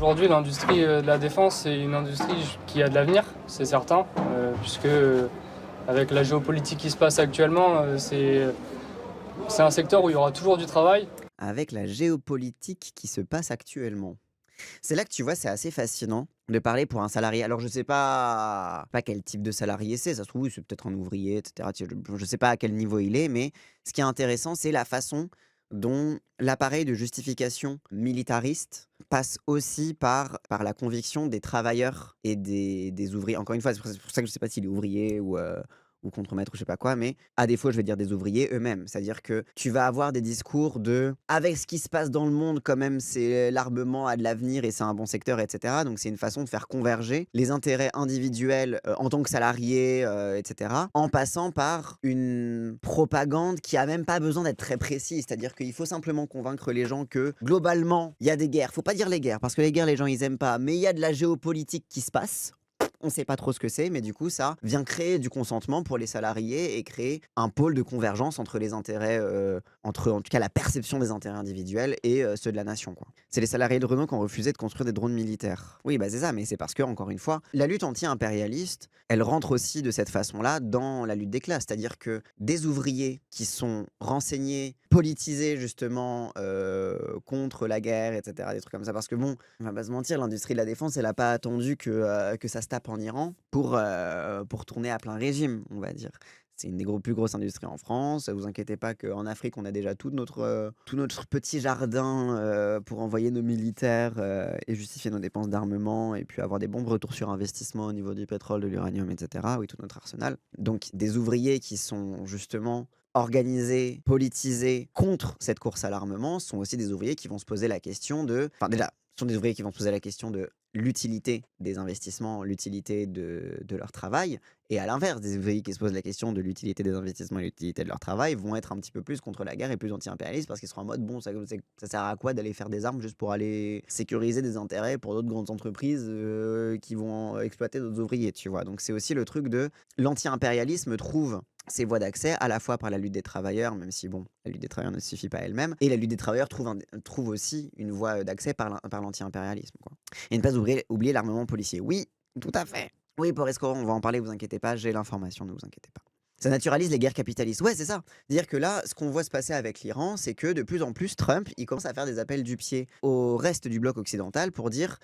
Aujourd'hui, l'industrie de la défense, c'est une industrie qui a de l'avenir, c'est certain, puisque avec la géopolitique qui se passe actuellement, c'est un secteur où il y aura toujours du travail. Avec la géopolitique qui se passe actuellement. C'est là que tu vois, c'est assez fascinant de parler pour un salarié. Alors je sais pas quel type de salarié c'est, ça se trouve, oui, c'est peut-être un ouvrier, et cetera. Je sais pas à quel niveau il est, mais ce qui est intéressant, c'est la façon dont l'appareil de justification militariste passe aussi par la conviction des travailleurs et des ouvriers. Encore une fois, c'est pour ça que je sais pas s'il est ouvrier ou contremaître ou je sais pas quoi, mais à défaut, je vais dire des ouvriers eux-mêmes. C'est-à-dire que tu vas avoir des discours de avec ce qui se passe dans le monde, quand même, c'est l'armement a de l'avenir et c'est un bon secteur, et cetera. Donc c'est une façon de faire converger les intérêts individuels en tant que salarié, et cetera, en passant par une propagande qui a même pas besoin d'être très précise. C'est-à-dire qu'il faut simplement convaincre les gens que globalement, il y a des guerres. Faut pas dire les guerres, parce que les guerres, les gens, ils aiment pas, mais il y a de la géopolitique qui se passe. On sait pas trop ce que c'est, mais du coup, ça vient créer du consentement pour les salariés et créer un pôle de convergence entre les intérêts, entre en tout cas la perception des intérêts individuels et ceux de la nation, quoi. C'est les salariés de Renault qui ont refusé de construire des drones militaires. Oui, bah c'est ça, mais c'est parce que, encore une fois, la lutte anti-impérialiste, elle rentre aussi de cette façon-là dans la lutte des classes. C'est-à-dire que des ouvriers qui sont renseignés, politisés justement contre la guerre, et cetera, des trucs comme ça. Parce que bon, on va pas se mentir, l'industrie de la défense, elle a pas attendu que ça se tape en Iran pour tourner à plein régime, on va dire. C'est une des plus grosses industries en France. Vous inquiétez pas qu'en Afrique, on a déjà tout notre petit jardin pour envoyer nos militaires et justifier nos dépenses d'armement et puis avoir des bons retours sur investissement au niveau du pétrole, de l'uranium, etc. Oui, tout notre arsenal. Donc des ouvriers qui sont justement organisés, politisés contre cette course à l'armement sont aussi des ouvriers qui vont se poser la question de... Enfin déjà, ce sont des ouvriers qui vont se poser la question de l'utilité des investissements, l'utilité de leur travail. Et à l'inverse, des ouvriers qui se posent la question de l'utilité des investissements et l'utilité de leur travail vont être un petit peu plus contre la guerre et plus anti-impérialistes parce qu'ils seront en mode bon, ça sert à quoi d'aller faire des armes juste pour aller sécuriser des intérêts pour d'autres grandes entreprises qui vont exploiter d'autres ouvriers, tu vois. Donc c'est aussi le truc de l'anti-impérialisme trouve ces voies d'accès à la fois par la lutte des travailleurs, même si bon, la lutte des travailleurs ne suffit pas elle-même, et la lutte des travailleurs trouve aussi une voie d'accès par l'anti-impérialisme, quoi. Et ne pas oublier l'armement policier. Oui, tout à fait. Oui, Boris Coran, on va en parler, vous inquiétez pas, j'ai l'information, ne vous inquiétez pas. Ça naturalise les guerres capitalistes. Ouais, c'est ça. C'est-à-dire que là, ce qu'on voit se passer avec l'Iran, c'est que de plus en plus, Trump, il commence à faire des appels du pied au reste du bloc occidental pour dire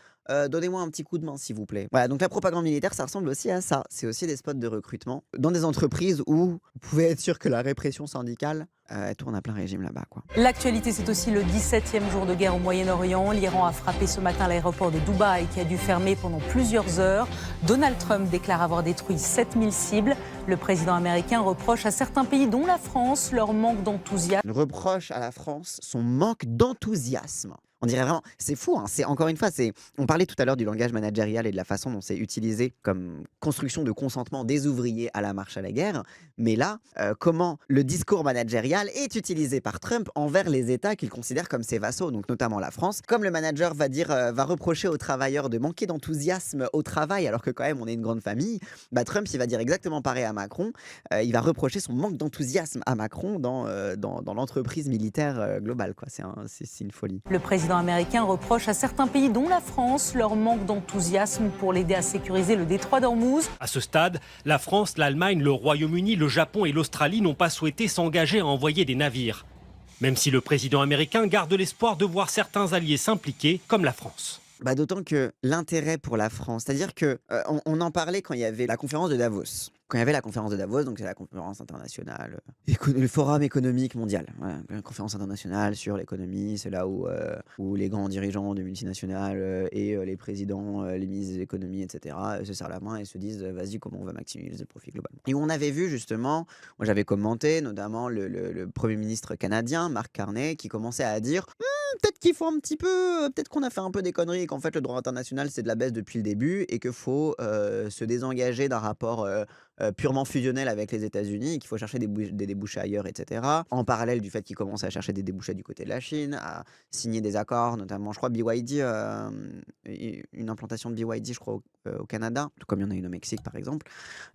donnez-moi un petit coup de main, s'il vous plaît. Voilà, donc la propagande militaire, ça ressemble aussi à ça. C'est aussi des spots de recrutement dans des entreprises où vous pouvez être sûr que la répression syndicale elle tourne à plein régime là-bas, quoi. L'actualité, c'est aussi le 17e jour de guerre au Moyen-Orient. L'Iran a frappé ce matin l'aéroport de Dubaï qui a dû fermer pendant plusieurs heures. Donald Trump déclare avoir détruit 7000 cibles. Le président américain reproche à certains pays, dont la France, leur manque d'enthousiasme. Il reproche à la France son manque d'enthousiasme. On dirait vraiment, c'est fou, hein, c'est encore une fois, on parlait tout à l'heure du langage managérial et de la façon dont c'est utilisé comme construction de consentement des ouvriers à la marche à la guerre, mais là, comment le discours managérial est utilisé par Trump envers les États qu'il considère comme ses vassaux, donc notamment la France. Comme le manager va reprocher aux travailleurs de manquer d'enthousiasme au travail alors que quand même on est une grande famille, bah Trump il va dire exactement pareil à Macron, il va reprocher son manque d'enthousiasme à Macron dans l'entreprise militaire globale, quoi. C'est une folie. Le président américain reproche à certains pays, dont la France, leur manque d'enthousiasme pour l'aider à sécuriser le détroit d'Ormuz. À ce stade, la France, l'Allemagne, le Royaume-Uni, le Japon et l'Australie n'ont pas souhaité s'engager à envoyer des navires. Même si le président américain garde l'espoir de voir certains alliés s'impliquer, comme la France. Bah, d'autant que l'intérêt pour la France, c'est-à-dire que on en parlait quand il y avait la conférence de Davos. Quand il y avait la conférence de Davos, donc c'est la conférence internationale, le forum économique mondial, voilà, la conférence internationale sur l'économie, c'est là où les grands dirigeants de multinationales et les présidents, les ministres des économies, etc., se serrent la main et se disent vas-y, comment on va maximiser le profit globalement. Et où on avait vu justement, moi j'avais commenté notamment le Premier ministre canadien, Mark Carney, qui commençait à dire peut-être qu'il faut un petit peu, peut-être qu'on a fait un peu des conneries et qu'en fait le droit international c'est de la baisse depuis le début et qu'il faut se désengager d'un rapport purement fusionnel avec les États-Unis et qu'il faut chercher des débouchés ailleurs, etc. En parallèle du fait qu'ils commencent à chercher des débouchés du côté de la Chine, à signer des accords, notamment je crois BYD, une implantation de BYD je crois au Canada, tout comme il y en a une au Mexique par exemple.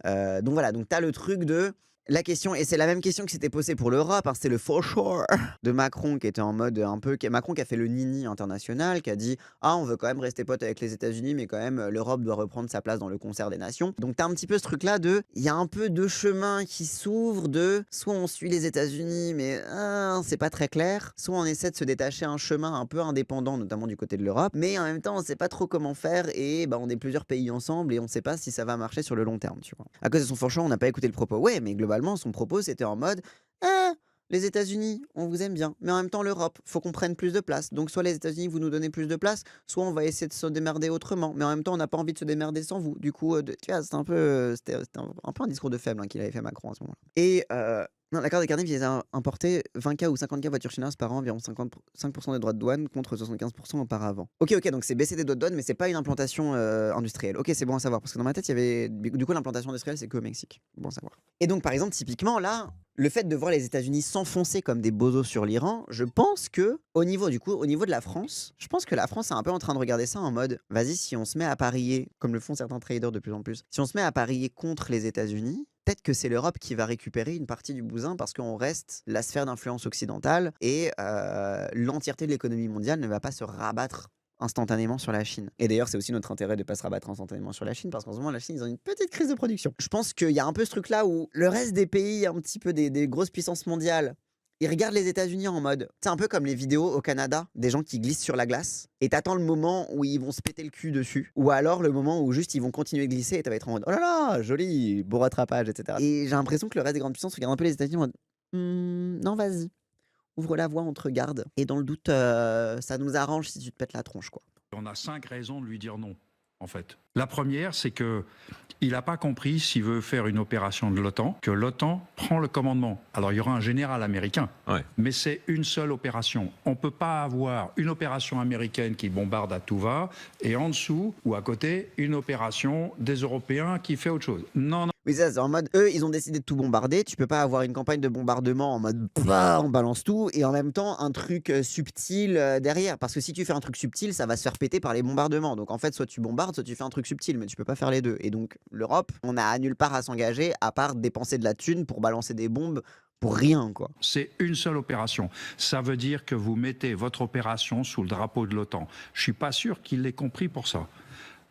Donc voilà, donc tu as le truc de La question, et c'est la même question que s'était posée pour l'Europe, hein, c'était le for sure de Macron qui était en mode un peu. Macron qui a fait le nini international, qui a dit ah, on veut quand même rester pote avec les États-Unis, mais quand même l'Europe doit reprendre sa place dans le concert des nations. Donc t'as un petit peu ce truc-là de. Il y a un peu deux chemins qui s'ouvrent de soit on suit les États-Unis, mais c'est pas très clair, soit on essaie de se détacher un chemin un peu indépendant, notamment du côté de l'Europe, mais en même temps on sait pas trop comment faire et on est plusieurs pays ensemble et on sait pas si ça va marcher sur le long terme, tu vois. À cause de son for sure, on n'a pas écouté le propos. Ouais, mais globalement, son propos, c'était en mode ah, les États-Unis, on vous aime bien, mais en même temps, l'Europe, faut qu'on prenne plus de place. Donc, soit les États-Unis, vous nous donnez plus de place, soit on va essayer de se démerder autrement. Mais en même temps, on n'a pas envie de se démerder sans vous. Du coup, tu vois, c'était un peu, un peu un discours de faible qu'il avait fait Macron à ce moment-là. Et non, l'accord des Cardiff vise à importer 20K ou 50K voitures chinoises par an, environ 55% des droits de douane contre 75% auparavant. Ok, donc c'est baisser des droits de douane, mais c'est pas une implantation industrielle. Ok, c'est bon à savoir, parce que dans ma tête, il y avait. Du coup, l'implantation industrielle, c'est qu'au Mexique. Bon à savoir. Et donc, par exemple, typiquement, là, le fait de voir les États-Unis s'enfoncer comme des bozos sur l'Iran, je pense que, au niveau de la France, je pense que la France est un peu en train de regarder ça en mode vas-y, si on se met à parier, comme le font certains traders de plus en plus, si on se met à parier contre les États-Unis, peut-être que c'est l'Europe qui va récupérer une partie du bousin parce qu'on reste la sphère d'influence occidentale et l'entièreté de l'économie mondiale ne va pas se rabattre instantanément sur la Chine. Et d'ailleurs, c'est aussi notre intérêt de ne pas se rabattre instantanément sur la Chine parce qu'en ce moment, la Chine, ils ont une petite crise de production. Je pense qu'il y a un peu ce truc-là où le reste des pays, un petit peu des grosses puissances mondiales, ils regardent les États-Unis en mode. C'est un peu comme les vidéos au Canada, des gens qui glissent sur la glace, et t'attends le moment où ils vont se péter le cul dessus, ou alors le moment où juste ils vont continuer de glisser et tu vas être en mode oh là là, joli, beau rattrapage, etc. Et j'ai l'impression que le reste des grandes puissances regarde un peu les États-Unis en mode non, vas-y, ouvre la voie, on te regarde. Et dans le doute, ça nous arrange si tu te pètes la tronche, quoi. On a 5 raisons de lui dire non, en fait. La première, c'est que il n'a pas compris s'il veut faire une opération de l'OTAN, que l'OTAN prend le commandement. Alors il y aura un général américain, mais c'est une seule opération. On ne peut pas avoir une opération américaine qui bombarde à tout va, et en dessous ou à côté, une opération des Européens qui fait autre chose. Non. Oui, ça, c'est en mode, eux, ils ont décidé de tout bombarder. Tu peux pas avoir une campagne de bombardement en mode, bah, on balance tout, et en même temps, un truc subtil derrière. Parce que si tu fais un truc subtil, ça va se faire péter par les bombardements. Donc en fait, soit tu bombardes, soit tu fais un truc subtil, mais tu peux pas faire les deux. Et donc, l'Europe, on a nulle part à s'engager, à part dépenser de la thune pour balancer des bombes pour rien, quoi. C'est une seule opération. Ça veut dire que vous mettez votre opération sous le drapeau de l'OTAN. Je suis pas sûr qu'il l'ait compris pour ça.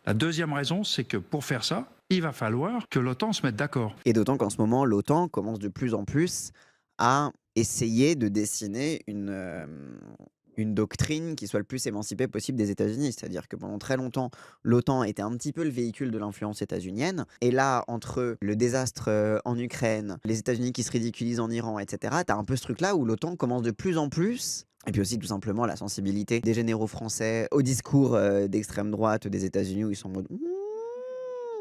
La deuxième raison, c'est que pour faire ça, il va falloir que l'OTAN se mette d'accord. Et d'autant qu'en ce moment, l'OTAN commence de plus en plus à essayer de dessiner une doctrine qui soit le plus émancipée possible des États-Unis. C'est-à-dire que pendant très longtemps, l'OTAN était un petit peu le véhicule de l'influence états-unienne. Et là, entre le désastre en Ukraine, les États-Unis qui se ridiculisent en Iran, etc., t'as un peu ce truc-là où l'OTAN commence de plus en plus. Et puis aussi, tout simplement, la sensibilité des généraux français au discours d'extrême droite des États-Unis où ils sont en mode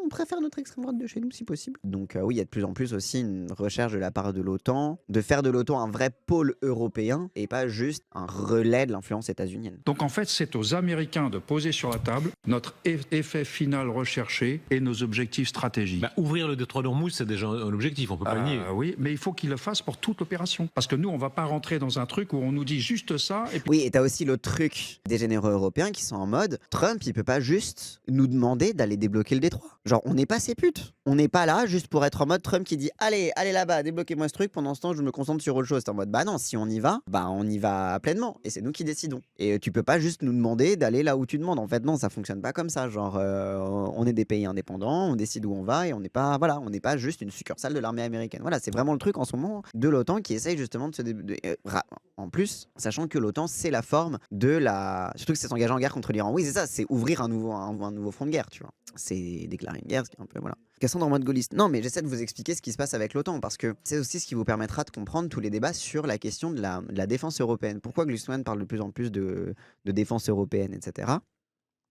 on préfère notre extrême droite de chez nous si possible. Donc oui, il y a de plus en plus aussi une recherche de la part de l'OTAN de faire de l'OTAN un vrai pôle européen et pas juste un relais de l'influence états-unienne. Donc en fait, c'est aux Américains de poser sur la table notre effet final recherché et nos objectifs stratégiques. Ouvrir le détroit d'Ormuz, c'est déjà un objectif, on peut pas le nier. Oui, mais il faut qu'ils le fassent pour toute l'opération. Parce que nous, on va pas rentrer dans un truc où on nous dit juste ça. Et puis... Oui, et t'as aussi l'autre truc des généraux européens qui sont en mode Trump, il peut pas juste nous demander d'aller débloquer le détroit. Genre, on n'est pas ces putes. On n'est pas là juste pour être en mode Trump qui dit allez là-bas, débloquez-moi ce truc. Pendant ce temps, je me concentre sur autre chose. C'est en mode bah non, si on y va, on y va pleinement. Et c'est nous qui décidons. Et tu peux pas juste nous demander d'aller là où tu demandes. En fait, non, ça fonctionne pas comme ça. Genre, on est des pays indépendants, on décide où on va et on n'est pas juste une succursale de l'armée américaine. Voilà, c'est vraiment le truc en ce moment de l'OTAN qui essaye justement de se en plus, sachant que l'OTAN c'est la forme de la. Surtout que c'est s'engager en guerre contre l'Iran. Oui, c'est ça, c'est ouvrir un nouveau front de guerre, tu vois. C'est déclarer une guerre, ce qui est un peu voilà. Cassandre en mode gaulliste. Non, mais j'essaie de vous expliquer ce qui se passe avec l'OTAN parce que c'est aussi ce qui vous permettra de comprendre tous les débats sur la question de la défense européenne. Pourquoi Glucksmann parle de plus en plus de défense européenne, etc.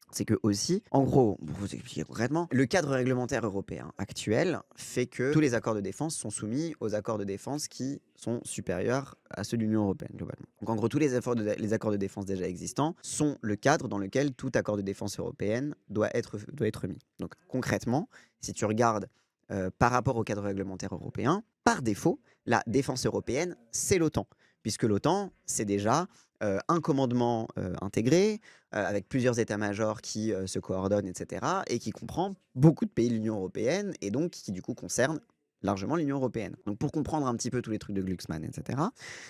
C'est que aussi, en gros, pour vous expliquer concrètement, le cadre réglementaire européen actuel fait que tous les accords de défense sont soumis aux accords de défense qui sont supérieurs à ceux de l'Union européenne, globalement. Donc en gros, tous les accords de défense déjà existants sont le cadre dans lequel tout accord de défense européenne doit être mis. Donc concrètement, si tu regardes par rapport au cadre réglementaire européen, par défaut, la défense européenne, c'est l'OTAN. Puisque l'OTAN, c'est déjà un commandement intégré, avec plusieurs états-majors qui se coordonnent, etc., et qui comprend beaucoup de pays de l'Union européenne, et donc qui du coup concerne largement l'Union européenne. Donc pour comprendre un petit peu tous les trucs de Glucksmann, etc.,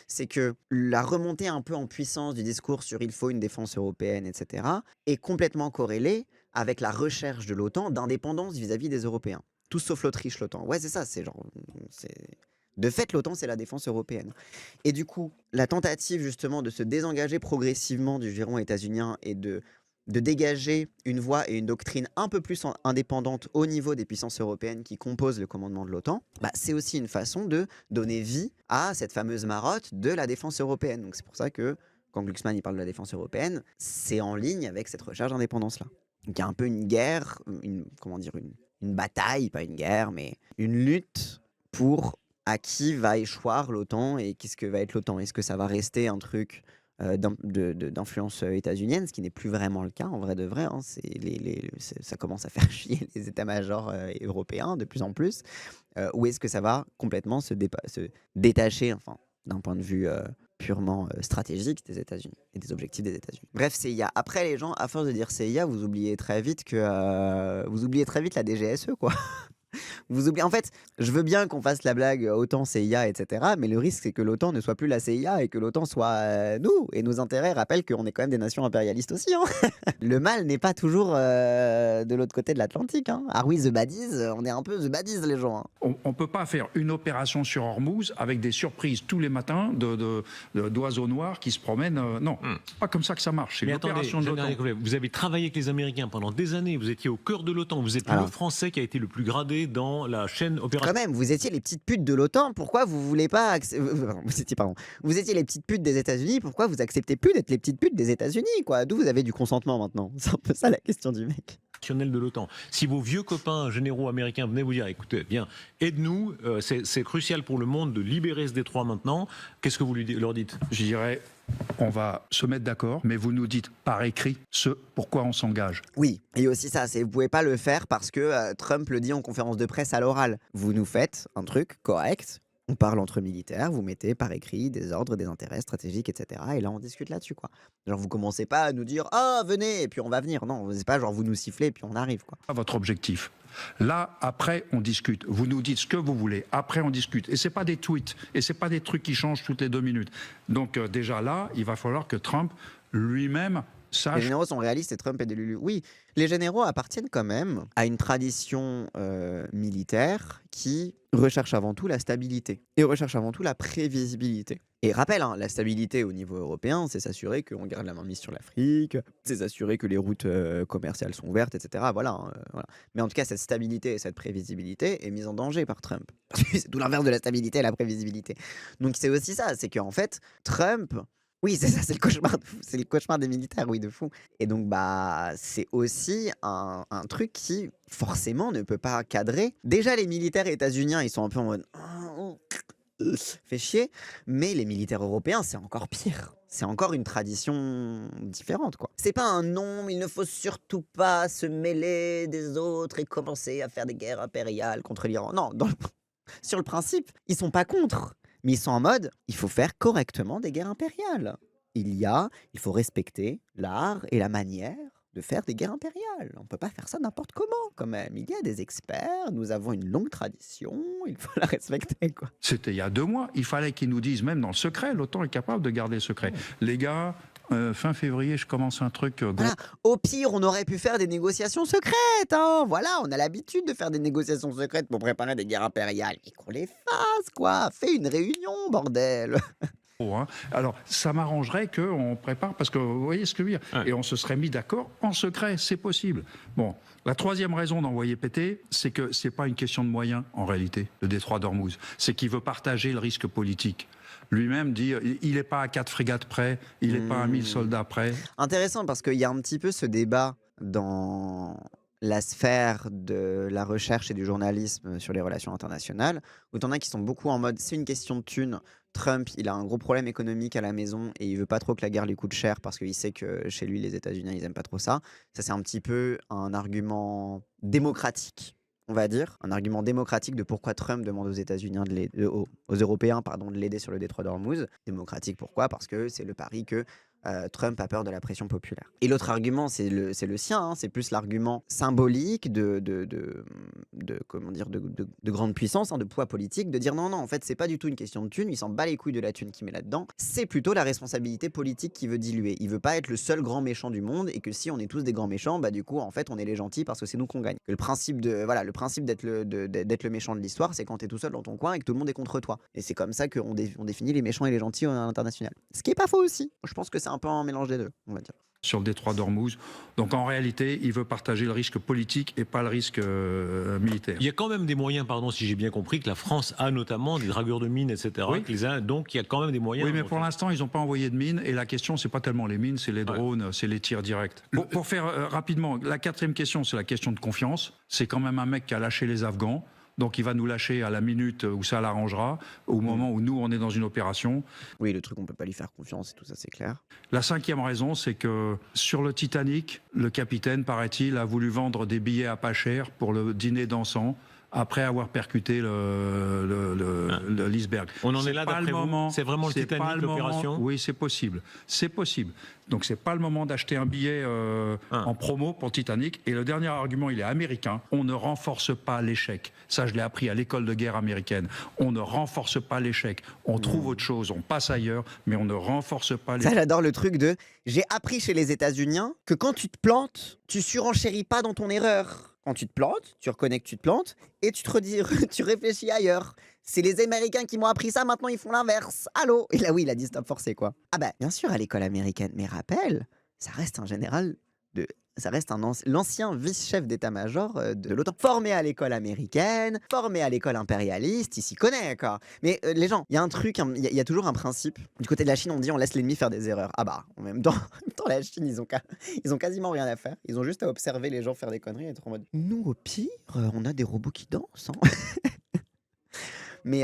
c'est que la remontée un peu en puissance du discours sur il faut une défense européenne, etc., est complètement corrélée avec la recherche de l'OTAN d'indépendance vis-à-vis des Européens. Tout sauf l'Autriche, l'OTAN. Ouais, c'est ça, de fait, l'OTAN, c'est la défense européenne. Et du coup, la tentative justement de se désengager progressivement du giron états-unien et de dégager une voie et une doctrine un peu plus indépendante au niveau des puissances européennes qui composent le commandement de l'OTAN, c'est aussi une façon de donner vie à cette fameuse marotte de la défense européenne. Donc c'est pour ça que quand Glucksmann il parle de la défense européenne, c'est en ligne avec cette recherche d'indépendance-là. Donc il y a un peu une guerre, une bataille, pas une guerre, mais une lutte pour à qui va échoir l'OTAN et qu'est-ce que va être l'OTAN. Est-ce que ça va rester un truc d'influence états-unienne, ce qui n'est plus vraiment le cas en vrai de vrai, hein. Ça commence à faire chier les états-majors européens de plus en plus, ou est-ce que ça va complètement se détacher, enfin, d'un point de vue purement stratégique des États-Unis et des objectifs des États-Unis. Bref, CIA. Après, les gens, à force de dire CIA, vous oubliez très vite la DGSE, quoi. Vous oubliez, en fait, je veux bien qu'on fasse la blague OTAN, CIA, etc. Mais le risque, c'est que l'OTAN ne soit plus la CIA et que l'OTAN soit nous. Et nos intérêts rappellent qu'on est quand même des nations impérialistes aussi, hein. Le mal n'est pas toujours de l'autre côté de l'Atlantique, hein. Are we the baddies? On est un peu the baddies, les gens, hein. On ne peut pas faire une opération sur Hormuz avec des surprises tous les matins d'oiseaux noirs qui se promènent. Non, c'est pas comme ça que ça marche. C'est une opération de l'OTAN. Vous avez travaillé avec les Américains pendant des années. Vous étiez au cœur de l'OTAN. Vous êtes le Français qui a été le plus gradé dans la chaîne opérationnelle. Quand même, vous étiez les petites putes de l'OTAN. Pourquoi vous voulez pas vous étiez les petites putes des États-Unis. Pourquoi vous acceptez plus d'être les petites putes des États-Unis, quoi? D'où vous avez du consentement maintenant? C'est un peu ça la question du mec. De l'OTAN. Si vos vieux copains généraux américains venaient vous dire, écoutez, viens, aide-nous, c'est crucial pour le monde de libérer ce détroit maintenant, qu'est-ce que vous leur dites? Je dirais, on va se mettre d'accord, mais vous nous dites par écrit ce pourquoi on s'engage. Oui, et aussi ça, vous pouvez pas le faire parce que Trump le dit en conférence de presse à l'oral. Vous nous faites un truc correct. On parle entre militaires, vous mettez par écrit des ordres, des intérêts stratégiques, etc. Et là, on discute là-dessus, quoi. Genre, vous commencez pas à nous dire « Ah, venez !» et puis on va venir. Non, c'est pas genre vous nous sifflez et puis on arrive, quoi. Votre objectif. Là, après, on discute. Vous nous dites ce que vous voulez. Après, on discute. Et c'est pas des tweets. Et c'est pas des trucs qui changent toutes les 2 minutes. Donc, déjà là, il va falloir que Trump lui-même sache. Les généraux sont réalistes et Trump est des lulus. Oui, les généraux appartiennent quand même à une tradition militaire qui recherche avant tout la stabilité et recherche avant tout la prévisibilité. Et rappel, hein, la stabilité au niveau européen, c'est s'assurer qu'on garde la main mise sur l'Afrique, c'est s'assurer que les routes commerciales sont ouvertes, etc. Voilà. Mais en tout cas, cette stabilité et cette prévisibilité est mise en danger par Trump. Parce que c'est tout l'inverse de la stabilité et la prévisibilité. Donc c'est aussi ça, c'est qu'en fait, Trump... Oui, c'est ça, c'est le cauchemar des militaires, oui, de fou. Et donc, c'est aussi un truc qui, forcément, ne peut pas cadrer. Déjà, les militaires états-uniens, ils sont un peu en mode fait chier, mais les militaires européens, c'est encore pire. C'est encore une tradition différente, quoi. C'est pas un non, il ne faut surtout pas se mêler des autres et commencer à faire des guerres impériales contre l'Iran. Non, sur le principe, ils sont pas contre. Mais ils sont en mode, il faut faire correctement des guerres impériales. Il faut respecter l'art et la manière de faire des guerres impériales. On ne peut pas faire ça n'importe comment, quand même. Il y a des experts, nous avons une longue tradition, il faut la respecter, quoi. C'était il y a 2 mois. Il fallait qu'ils nous disent, même dans le secret, l'OTAN est capable de garder le secret. Les gars... fin février, je commence un truc... Voilà. Au pire, on aurait pu faire des négociations secrètes, hein. Voilà, on a l'habitude de faire des négociations secrètes pour préparer des guerres impériales. Et qu'on les fasse, quoi. Fais une réunion, bordel. Alors, ça m'arrangerait qu'on prépare, parce que vous voyez ce que je veux dire, et on se serait mis d'accord en secret, c'est possible. Bon, la 3e raison d'envoyer péter, c'est que c'est pas une question de moyens, en réalité, le détroit d'Ormuz. C'est qu'il veut partager le risque politique. Lui-même dit, il n'est pas à 4 frégates près, il n'est pas à 1000 soldats près. Intéressant, parce qu'il y a un petit peu ce débat dans la sphère de la recherche et du journalisme sur les relations internationales, où t'en as qui sont beaucoup en mode, c'est une question de thunes. Trump, il a un gros problème économique à la maison et il veut pas trop que la guerre lui coûte cher parce qu'il sait que chez lui, les États-Unis, ils aiment pas trop ça. Ça, c'est un petit peu un argument démocratique, on va dire, un argument démocratique de pourquoi Trump demande aux États-Unis aux Européens, de l'aider sur le détroit d'Ormuz. Démocratique, pourquoi? Parce que c'est le pari que Trump a peur de la pression populaire. Et l'autre argument, c'est le sien, hein, c'est plus l'argument symbolique comment dire, de grande puissance, hein, de poids politique, de dire non, en fait, c'est pas du tout une question de thune, il s'en bat les couilles de la thune qu'il met là-dedans, c'est plutôt la responsabilité politique qu'il veut diluer. Il veut pas être le seul grand méchant du monde et que si on est tous des grands méchants, bah du coup, en fait, on est les gentils parce que c'est nous qu'on gagne. Que le principe d'être le méchant de l'histoire, c'est quand t'es tout seul dans ton coin et que tout le monde est contre toi. Et c'est comme ça qu'on définit les méchants et les gentils à l'international. Ce qui est pas faux aussi. Je pense que c'est un peu un mélange des deux, on va dire. Sur le détroit d'Ormuz. Donc en réalité, il veut partager le risque politique et pas le risque militaire. Il y a quand même des moyens, pardon si j'ai bien compris, que la France a notamment des dragueurs de mines, etc. Oui. Donc il y a quand même des moyens. Oui, mais pour l'instant, ils n'ont pas envoyé de mines. Et la question, c'est pas tellement les mines, c'est les drones, c'est les tirs directs. Pour faire rapidement, la quatrième question, c'est la question de confiance. C'est quand même un mec qui a lâché les Afghans. Donc il va nous lâcher à la minute où ça l'arrangera, au moment où nous, on est dans une opération. Oui, le truc, on peut pas lui faire confiance et tout ça, c'est clair. La cinquième raison, c'est que sur le Titanic, le capitaine, paraît-il, a voulu vendre des billets à pas cher pour le dîner dansant, après avoir percuté l'iceberg. On en est là d'après vous ? C'est vraiment le Titanic, l'opération ? Oui, c'est possible. C'est possible. Donc c'est pas le moment d'acheter un billet en promo pour Titanic. Et le dernier argument, il est américain. On ne renforce pas l'échec. Ça, je l'ai appris à l'école de guerre américaine. On ne renforce pas l'échec. On trouve autre chose, on passe ailleurs, mais on ne renforce pas l'échec. Ça, j'adore le truc de... J'ai appris chez les États-Unis que quand tu te plantes, tu surenchéris pas dans ton erreur. Quand tu te plantes, tu reconnais que tu te plantes et tu réfléchis ailleurs. C'est les Américains qui m'ont appris ça, maintenant ils font l'inverse. Allô? Et là oui, il a dit stop forcé quoi. Ah bah bien sûr à l'école américaine, mais rappelle, ça reste un général ça reste l'ancien vice-chef d'état-major de l'OTAN. Formé à l'école américaine, formé à l'école impérialiste, il s'y connaît quoi. Mais les gens, il y a un truc, il y a toujours un principe. Du côté de la Chine, on dit on laisse l'ennemi faire des erreurs. Ah bah, en même temps la Chine, ils ont quasiment rien à faire. Ils ont juste à observer les gens faire des conneries et être en mode nous au pire, on a des robots qui dansent. Hein. Mais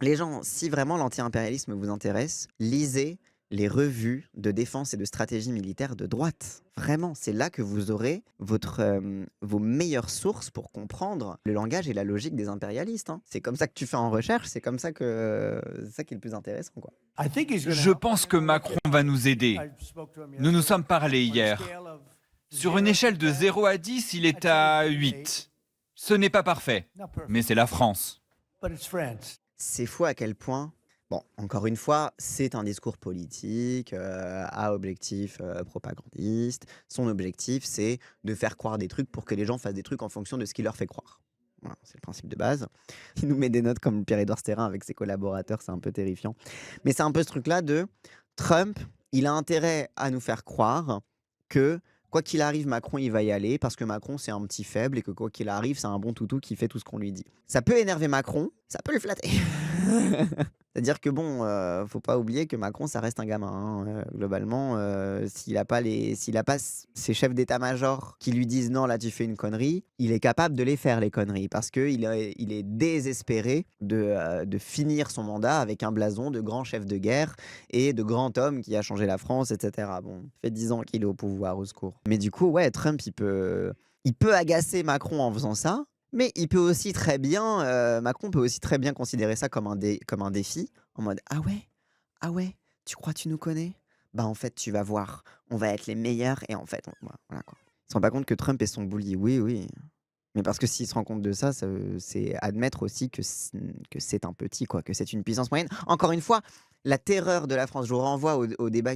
les gens, si vraiment l'anti-impérialisme vous intéresse, lisez les revues de défense et de stratégie militaire de droite. Vraiment, c'est là que vous aurez vos meilleures sources pour comprendre le langage et la logique des impérialistes. Hein. C'est comme ça que tu fais en recherche, c'est comme ça que c'est ça qui est le plus intéressant, quoi. Je pense que Macron va nous aider. Nous nous sommes parlé hier. Sur une échelle de 0 à 10, il est à 8. Ce n'est pas parfait, mais c'est la France. C'est fou à quel point... Bon, encore une fois, c'est un discours politique à objectif propagandiste. Son objectif, c'est de faire croire des trucs pour que les gens fassent des trucs en fonction de ce qu'il leur fait croire. Voilà, c'est le principe de base. Il nous met des notes comme Pierre-Édouard Stérin avec ses collaborateurs, c'est un peu terrifiant. Mais c'est un peu ce truc-là de Trump, il a intérêt à nous faire croire que quoi qu'il arrive, Macron, il va y aller parce que Macron, c'est un petit faible et que quoi qu'il arrive, c'est un bon toutou qui fait tout ce qu'on lui dit. Ça peut énerver Macron, ça peut le flatter. C'est-à-dire que bon, faut pas oublier que Macron, ça reste un gamin. Hein. Globalement, s'il a pas ses chefs d'état-major qui lui disent non, là tu fais une connerie, il est capable de les faire les conneries parce que il est désespéré de finir son mandat avec un blason de grand chef de guerre et de grand homme qui a changé la France, etc. Bon, ça fait 10 ans qu'il est au pouvoir, au secours. Mais du coup, ouais, Trump, il peut agacer Macron en faisant ça. Mais il peut aussi très bien, Macron peut aussi très bien considérer ça comme un défi, en mode ah ouais, tu crois tu nous connais? Bah en fait tu vas voir, on va être les meilleurs et en fait voilà quoi. Il se rend pas compte que Trump est son bully, oui. Mais parce que s'il se rend compte de ça, c'est admettre aussi que c'est un petit quoi, que c'est une puissance moyenne. Encore une fois, la terreur de la France, je vous renvoie au débat,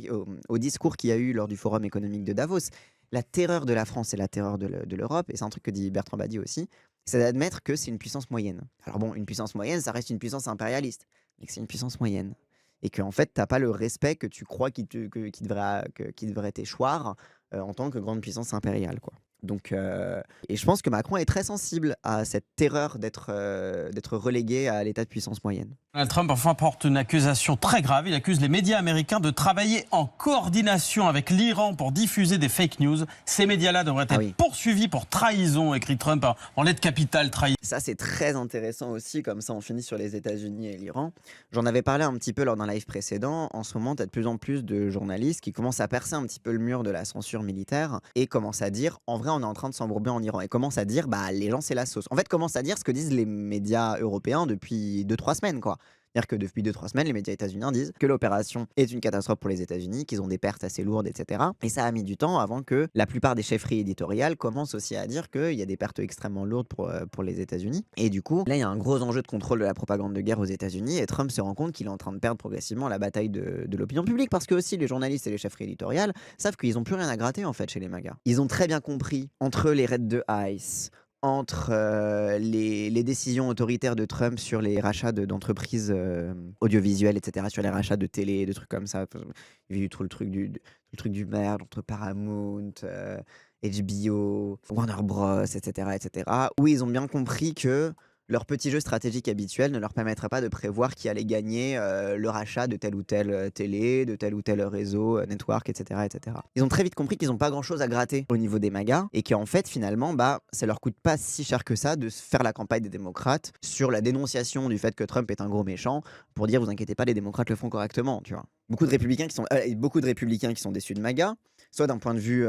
au discours qu'il y a eu lors du Forum économique de Davos. La terreur de la France et la terreur de l'Europe, et c'est un truc que dit Bertrand Badi aussi, c'est d'admettre que c'est une puissance moyenne. Alors bon, une puissance moyenne, ça reste une puissance impérialiste, mais que c'est une puissance moyenne. Et qu'en fait, t'as pas le respect que tu crois qui devrait t'échoir en tant que grande puissance impériale, quoi. Donc, et je pense que Macron est très sensible à cette terreur d'être relégué à l'état de puissance moyenne. Donald Trump enfin porte une accusation très grave. Il accuse les médias américains de travailler en coordination avec l'Iran pour diffuser des fake news. Ces médias-là devraient être poursuivis pour trahison, écrit Trump en lettre capitale, trahison. Ça, c'est très intéressant aussi, comme ça on finit sur les États-Unis et l'Iran. J'en avais parlé un petit peu lors d'un live précédent. En ce moment, tu as de plus en plus de journalistes qui commencent à percer un petit peu le mur de la censure militaire et commencent à dire, en vrai, on est en train de s'embourber en Iran. Et commencent à dire, bah, les gens, c'est la sauce. En fait, commencent à dire ce que disent les médias européens depuis 2-3 semaines, quoi. C'est-à-dire que depuis 2-3 semaines, les médias états-uniens disent que l'opération est une catastrophe pour les États-Unis, qu'ils ont des pertes assez lourdes, etc. Et ça a mis du temps avant que la plupart des chefferies éditoriales commencent aussi à dire qu'il y a des pertes extrêmement lourdes pour les États-Unis. Et du coup, là, il y a un gros enjeu de contrôle de la propagande de guerre aux États-Unis et Trump se rend compte qu'il est en train de perdre progressivement la bataille de l'opinion publique parce que aussi les journalistes et les chefferies éditoriales savent qu'ils n'ont plus rien à gratter en fait chez les MAGA. Ils ont très bien compris entre les raids de ICE, entre les décisions autoritaires de Trump sur les rachats d'entreprises audiovisuelles, etc., sur les rachats de télé, de trucs comme ça. Il y a eu tout le truc du merge entre Paramount, HBO, Warner Bros, etc., où ils ont bien compris que leur petit jeu stratégique habituel ne leur permettrait pas de prévoir qui allait gagner le rachat de telle ou telle télé, de tel ou tel réseau, network, etc., etc. Ils ont très vite compris qu'ils n'ont pas grand-chose à gratter au niveau des MAGA et qu'en fait, finalement, ça leur coûte pas si cher que ça de faire la campagne des démocrates sur la dénonciation du fait que Trump est un gros méchant pour dire, vous inquiétez pas, les démocrates le font correctement, tu vois. Beaucoup de républicains qui sont déçus de MAGA, soit d'un point de vue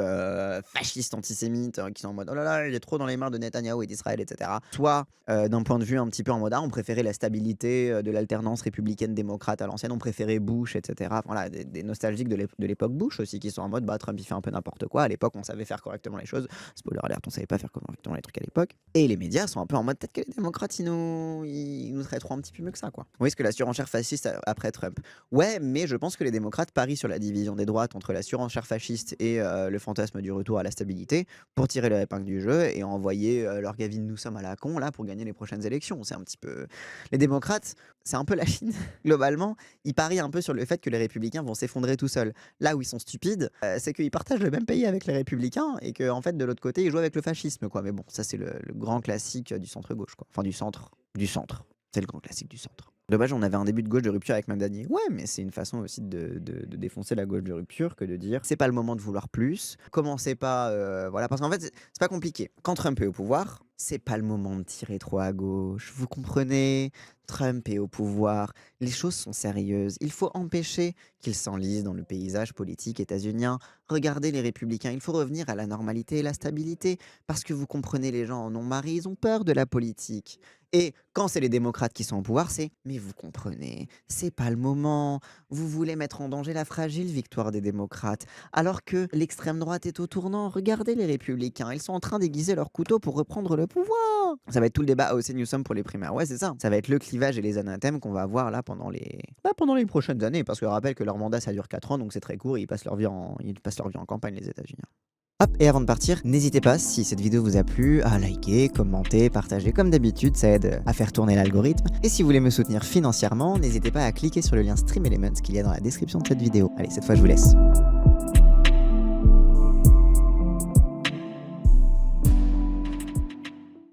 fasciste, antisémite, qui sont en mode oh là là, il est trop dans les mains de Netanyahou et d'Israël, etc. Soit d'un point de vue un petit peu en mode on préférait la stabilité de l'alternance républicaine-démocrate à l'ancienne, on préférait Bush, etc. Voilà, des nostalgiques de l'époque Bush aussi, qui sont en mode Trump il fait un peu n'importe quoi. À l'époque, on savait faire correctement les choses. Spoiler alert, on savait pas faire correctement les trucs à l'époque. Et les médias sont un peu en mode peut-être que les démocrates ils nous traiteront un petit peu mieux que ça, quoi. Vous voyez ce que la surenchère fasciste après Trump. Ouais, mais je pense que les démocrates parient sur la division des droites entre la surenchère fasciste et le fantasme du retour à la stabilité pour tirer les épingles du jeu et envoyer leur Gavin nous sommes à la con là pour gagner les prochaines élections. C'est un petit peu les démocrates, c'est un peu la Chine globalement. Ils parient un peu sur le fait que les républicains vont s'effondrer tout seuls. Là où ils sont stupides, c'est qu'ils partagent le même pays avec les républicains et que en fait de l'autre côté ils jouent avec le fascisme, quoi. Mais bon, ça c'est le grand classique du centre gauche, quoi. Enfin du centre. C'est le grand classique du centre. De base, on avait un début de gauche de rupture avec Mamdani. Ouais, mais c'est une façon aussi de défoncer la gauche de rupture que de dire c'est pas le moment de vouloir plus. Commencez pas, voilà, parce qu'en fait c'est pas compliqué. Quand Trump est au pouvoir, c'est pas le moment de tirer trop à gauche. Vous comprenez? Trump est au pouvoir, les choses sont sérieuses. Il faut empêcher qu'il s'enlise dans le paysage politique états-unien. Regardez les républicains, il faut revenir à la normalité et la stabilité. Parce que vous comprenez, les gens en ont marre, ils ont peur de la politique. Et quand c'est les démocrates qui sont au pouvoir, c'est « mais vous comprenez, c'est pas le moment. Vous voulez mettre en danger la fragile victoire des démocrates. Alors que l'extrême droite est au tournant. Regardez les républicains, ils sont en train d'aiguiser leur couteau pour reprendre le pouvoir. » Ça va être tout le débat à OC Newsom pour les primaires. Ouais, c'est ça. Ça va être le clivage et les anathèmes qu'on va avoir là pendant les prochaines années. Parce que je rappelle que leur mandat, ça dure 4 ans, donc c'est très court et ils passent leur vie en campagne, les États-Unis. Hop, et avant de partir, n'hésitez pas, si cette vidéo vous a plu, à liker, commenter, partager. Comme d'habitude, ça aide à faire tourner l'algorithme. Et si vous voulez me soutenir financièrement, n'hésitez pas à cliquer sur le lien Stream Elements qu'il y a dans la description de cette vidéo. Allez, cette fois, je vous laisse.